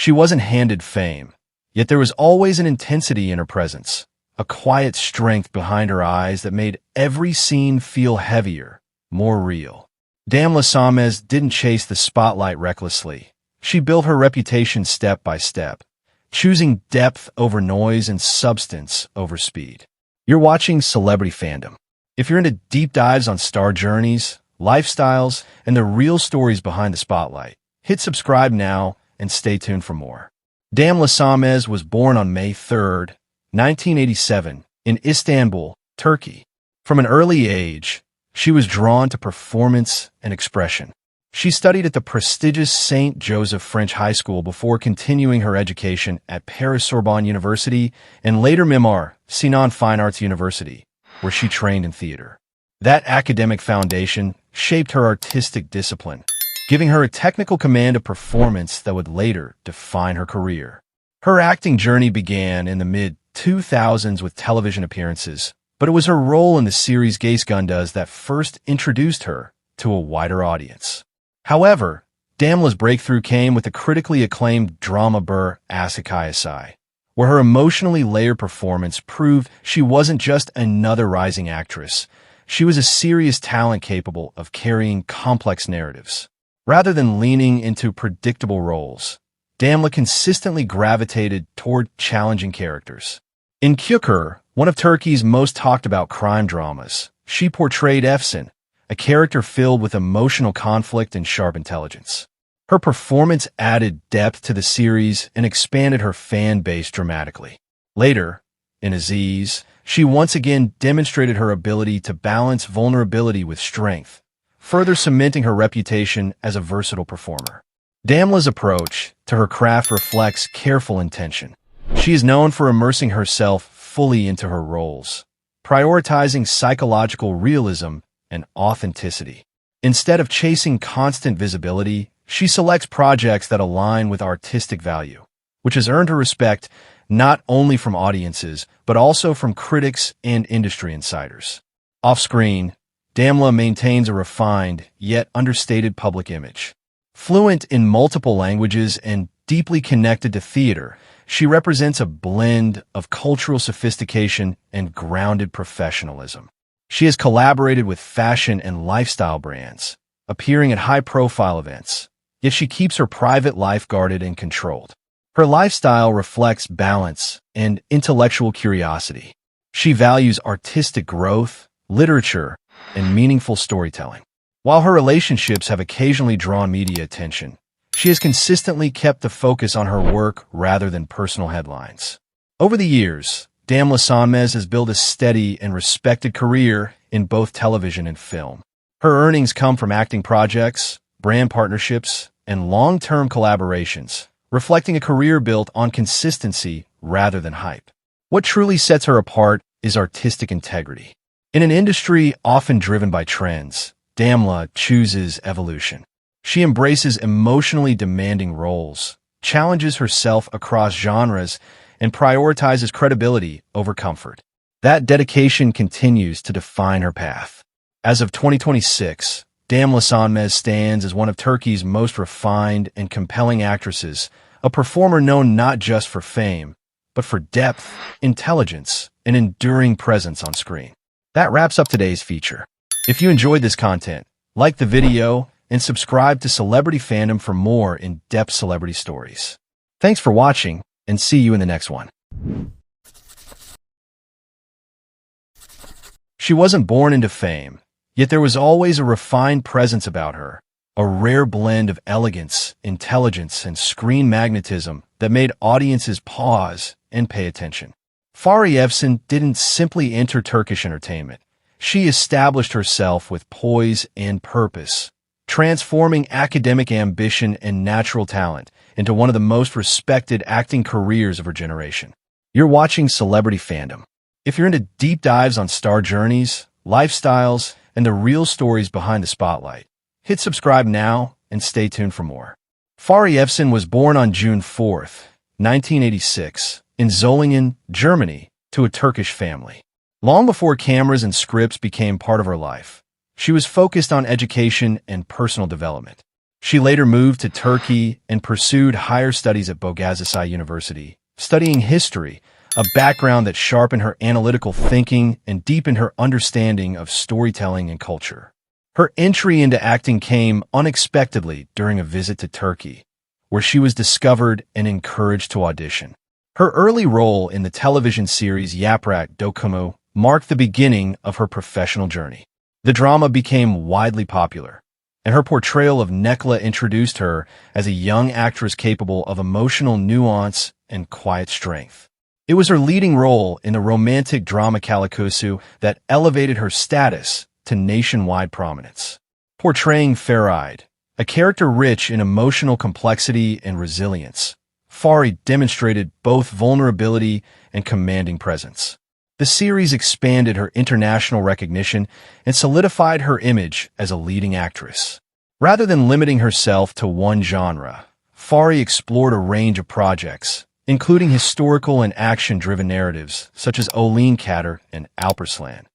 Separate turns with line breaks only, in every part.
She wasn't handed fame, yet there was always an intensity in her presence, a quiet strength behind her eyes that made every scene feel heavier, more real. Damla Sonmez didn't chase the spotlight recklessly. She built her reputation step by step, choosing depth over noise and substance over speed. You're watching Celebrity Fandom. If you're into deep dives on star journeys, lifestyles, and the real stories behind the spotlight, hit subscribe now and stay tuned for more. Damla Sonmez was born on May 3, 1987, in Istanbul, Turkey. From an early age, she was drawn to performance and expression. She studied at the prestigious St. Joseph French High School before continuing her education at Paris-Sorbonne University and later Mimar Sinan Fine Arts University, where she trained in theater. That academic foundation shaped her artistic discipline, giving her a technical command of performance that would later define her career. Her acting journey began in the mid-2000s with television appearances, but it was her role in the series Geisgundas that first introduced her to a wider audience. However, Damla's breakthrough came with the critically acclaimed drama Bir Aşk Hikayesi, where her emotionally layered performance proved she wasn't just another rising actress. She was a serious talent capable of carrying complex narratives. Rather than leaning into predictable roles, Damla consistently gravitated toward challenging characters. In Cukur, one of Turkey's most talked-about crime dramas, she portrayed Evcen, a character filled with emotional conflict and sharp intelligence. Her performance added depth to the series and expanded her fan base dramatically. Later, in Aziz, she once again demonstrated her ability to balance vulnerability with strength, further cementing her reputation as a versatile performer. Damla's approach to her craft reflects careful intention. She is known for immersing herself fully into her roles, prioritizing psychological realism and authenticity. Instead of chasing constant visibility, she selects projects that align with artistic value, which has earned her respect not only from audiences, but also from critics and industry insiders. Off-screen, Damla maintains a refined, yet understated public image. Fluent in multiple languages and deeply connected to theater, she represents a blend of cultural sophistication and grounded professionalism. She has collaborated with fashion and lifestyle brands, appearing at high-profile events, yet she keeps her private life guarded and controlled. Her lifestyle reflects balance and intellectual curiosity. She values artistic growth, literature, and meaningful storytelling. While her relationships have occasionally drawn media attention, she has consistently kept the focus on her work rather than personal headlines. Over the years, Damla Sonmez has built a steady and respected career in both television and film. Her earnings come from acting projects, brand partnerships, and long-term collaborations, reflecting a career built on consistency rather than hype. What truly sets her apart is artistic integrity. In an industry often driven by trends, Damla chooses evolution. She embraces emotionally demanding roles, challenges herself across genres, and prioritizes credibility over comfort. That dedication continues to define her path. As of 2026, Damla Sonmez stands as one of Turkey's most refined and compelling actresses, a performer known not just for fame, but for depth, intelligence, and enduring presence on screen. That wraps up today's feature. If you enjoyed this content, like the video and subscribe to Celebrity Fandom for more in-depth celebrity stories. Thanks for watching, and see you in the next one. She wasn't born into fame, yet there was always a refined presence about her, a rare blend of elegance, intelligence, and screen magnetism that made audiences pause and pay attention. Fahriye Evcen didn't simply enter Turkish entertainment. She established herself with poise and purpose, transforming academic ambition and natural talent into one of the most respected acting careers of her generation. You're watching Celebrity Fandom. If you're into deep dives on star journeys, lifestyles, and the real stories behind the spotlight, hit subscribe now and stay tuned for more. Fahriye Evcen was born on June 4, 1986, in Solingen, Germany, to a Turkish family. Long before cameras and scripts became part of her life, she was focused on education and personal development. She later moved to Turkey and pursued higher studies at Boğaziçi University, studying history, a background that sharpened her analytical thinking and deepened her understanding of storytelling and culture. Her entry into acting came unexpectedly during a visit to Turkey, where she was discovered and encouraged to audition. Her early role in the television series Yaprak Dokumu marked the beginning of her professional journey. The drama became widely popular, and her portrayal of Nekla introduced her as a young actress capable of emotional nuance and quiet strength. It was her leading role in the romantic drama Calikusu that elevated her status to nationwide prominence. Portraying Fahriye, a character rich in emotional complexity and resilience, Fahriye demonstrated both vulnerability and commanding presence. The series expanded her international recognition and solidified her image as a leading actress. Rather than limiting herself to one genre, Fahriye explored a range of projects, including historical and action-driven narratives such as Olin Kader and Alparslan.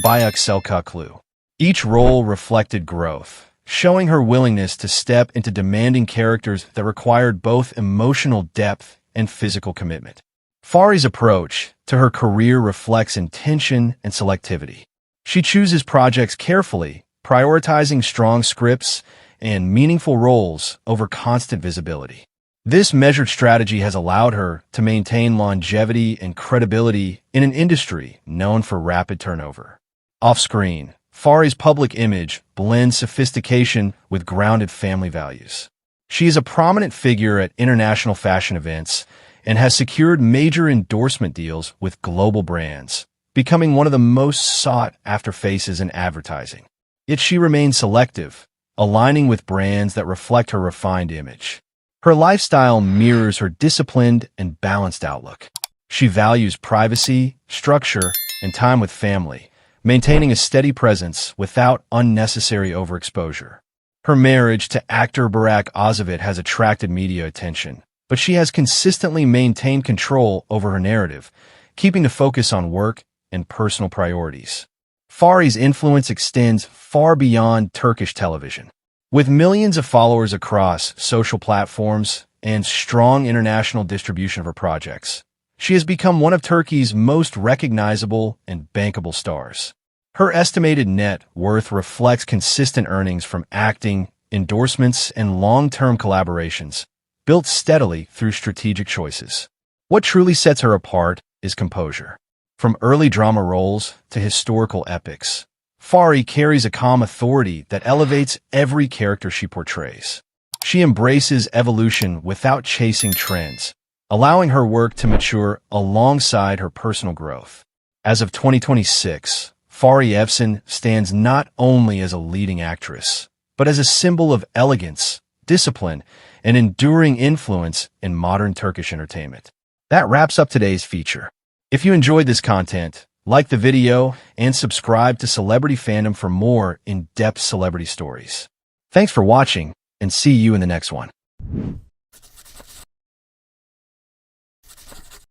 Biography. Each role reflected growth, showing her willingness to step into demanding characters that required both emotional depth and physical commitment. Fahriye's approach to her career reflects intention and selectivity. She chooses projects carefully, prioritizing strong scripts and meaningful roles over constant visibility. This measured strategy has allowed her to maintain longevity and credibility in an industry known for rapid turnover. Off-screen, Fahriye's public image blends sophistication with grounded family values. She is a prominent figure at international fashion events and has secured major endorsement deals with global brands, becoming one of the most sought-after faces in advertising. Yet she remains selective, aligning with brands that reflect her refined image. Her lifestyle mirrors her disciplined and balanced outlook. She values privacy, structure, and time with family, maintaining a steady presence without unnecessary overexposure. Her marriage to actor Burak Ozavit has attracted media attention, but she has consistently maintained control over her narrative, keeping the focus on work and personal priorities. Fahriye's influence extends far beyond Turkish television. With millions of followers across social platforms and strong international distribution of her projects, she has become one of Turkey's most recognizable and bankable stars. Her estimated net worth reflects consistent earnings from acting, endorsements, and long-term collaborations, built steadily through strategic choices. What truly sets her apart is composure. From early drama roles to historical epics, Fahriye carries a calm authority that elevates every character she portrays. She embraces evolution without chasing trends, allowing her work to mature alongside her personal growth. As of 2026, Fahriye Evcen stands not only as a leading actress, but as a symbol of elegance, discipline, and enduring influence in modern Turkish entertainment. That wraps up today's feature. If you enjoyed this content, like the video and subscribe to Celebrity Fandom for more in-depth celebrity stories. Thanks for watching, and see you in the next one.